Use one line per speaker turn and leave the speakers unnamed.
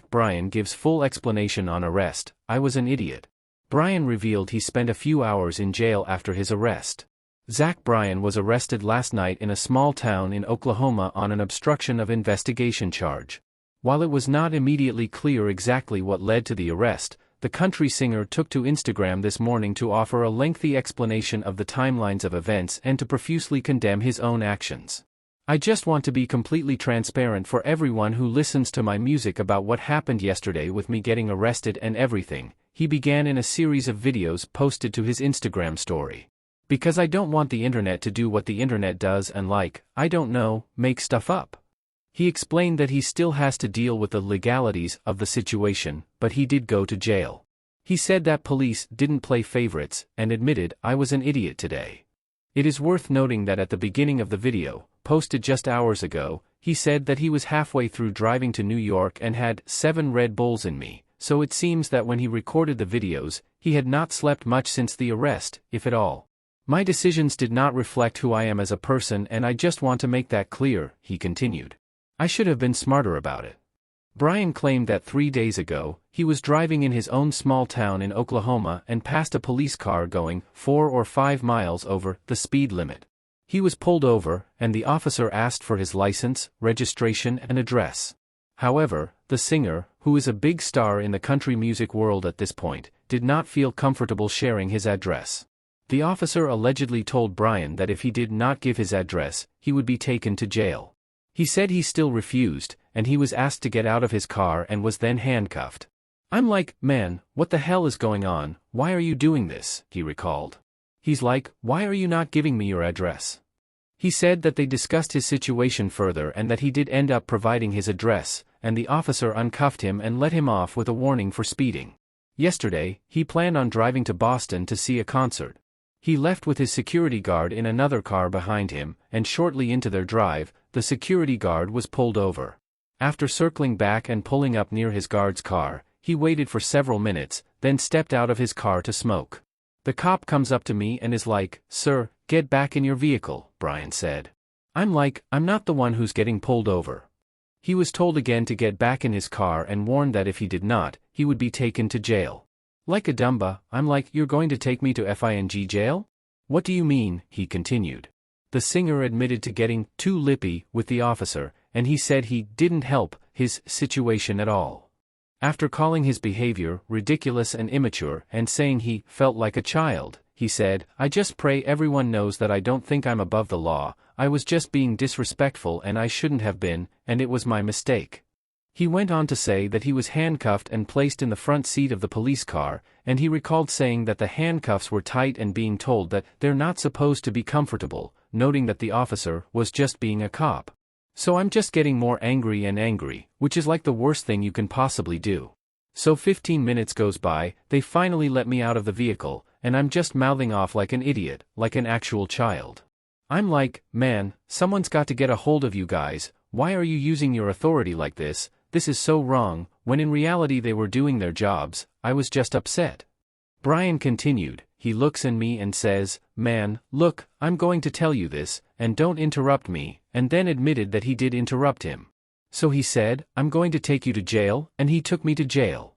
Bryan gives full explanation on arrest. I was an idiot. Bryan revealed he spent a few hours in jail after his arrest. Bryan was arrested last night in a small town in Oklahoma on an obstruction of investigation charge. While it was not immediately clear exactly what led to the arrest, the country singer took to Instagram this morning to offer a lengthy explanation of the timelines of events and to profusely condemn his own actions. I just want to be completely transparent for everyone who listens to my music about what happened yesterday with me getting arrested and everything, he began in a series of videos posted to his Instagram story. Because I don't want the internet to do what the internet does and I don't know, make stuff up. He explained that he still has to deal with the legalities of the situation, but he did go to jail. He said that police didn't play favorites, and admitted, I was an idiot today. It is worth noting that at the beginning of the video, posted just hours ago, he said that he was halfway through driving to New York and had 7 Red Bulls in me, so it seems that when he recorded the videos, he had not slept much since the arrest, if at all. My decisions did not reflect who I am as a person and I just want to make that clear, he continued. I should have been smarter about it. Bryan claimed that 3 days ago, he was driving in his own small town in Oklahoma and passed a police car going 4 or 5 miles over the speed limit. He was pulled over, and the officer asked for his license, registration, and address. However, the singer, who is a big star in the country music world at this point, did not feel comfortable sharing his address. The officer allegedly told Bryan that if he did not give his address, he would be taken to jail. He said he still refused, and he was asked to get out of his car and was then handcuffed. I'm like, man, what the hell is going on, why are you doing this, he recalled. He's like, why are you not giving me your address? He said that they discussed his situation further and that he did end up providing his address, and the officer uncuffed him and let him off with a warning for speeding. Yesterday, he planned on driving to Boston to see a concert. He left with his security guard in another car behind him, and shortly into their drive, the security guard was pulled over. After circling back and pulling up near his guard's car, he waited for several minutes, then stepped out of his car to smoke. The cop comes up to me and is like, "Sir, get back in your vehicle," Bryan said. I'm like, I'm not the one who's getting pulled over. He was told again to get back in his car and warned that if he did not, he would be taken to jail. Like a dumba, I'm like, you're going to take me to FING jail? What do you mean, he continued. The singer admitted to getting too lippy with the officer, and he said he didn't help his situation at all. After calling his behavior ridiculous and immature and saying he felt like a child, he said, I just pray everyone knows that I don't think I'm above the law, I was just being disrespectful and I shouldn't have been, and it was my mistake. He went on to say that he was handcuffed and placed in the front seat of the police car, and he recalled saying that the handcuffs were tight and being told that they're not supposed to be comfortable, noting that the officer was just being a cop. So I'm just getting more angry and angry, which is like the worst thing you can possibly do. So 15 minutes goes by, they finally let me out of the vehicle, and I'm just mouthing off like an idiot, like an actual child. I'm like, man, someone's got to get a hold of you guys, why are you using your authority like this? This is so wrong, when in reality they were doing their jobs, I was just upset. Bryan continued, he looks at me and says, man, look, I'm going to tell you this, and don't interrupt me, and then admitted that he did interrupt him. So he said, I'm going to take you to jail, and he took me to jail.